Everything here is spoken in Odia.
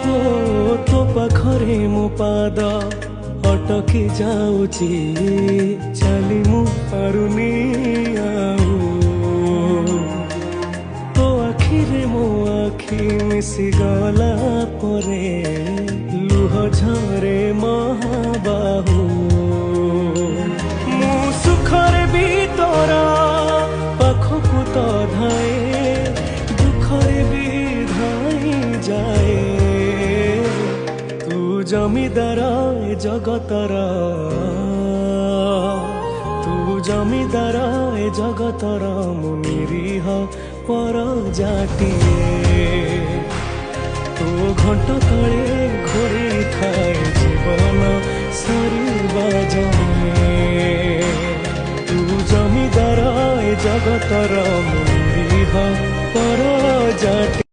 ଓ ତୋ ପାଖରେ ମୋ ପାଦ ଅଟକି ଯାଉଛି, ଚାଲି ମୁଁ ପାରୁନି ଆଉ। ତୋ ଆଖିରେ ମୋ ଆଖି ମିଶିଗଲା ପରେ ଲୁହ ଝରେ ମହାବାହୁ। ମୁଁ ସୁଖରେ ବି ତୋର ପାଖକୁ ତ ଧାଏ, ଦୁଃଖରେ ବି ଧାଇ ଯାଏ। ତୁ ଜମିଦାର ଏ ଜଗତର, ତୁ ଜମିଦାର ଏ ଜଗତର, ମୁଁ ନିରୀହ ପରଜାଟିଏ। ତୋ ଘଣ୍ଟ ତଳେ ଘୋଡ଼େଇ ଥାଏ ଜୀବନ ସରିବା ଯାଏ। ତୁ ଜମିଦାର ଏ ଜଗତର।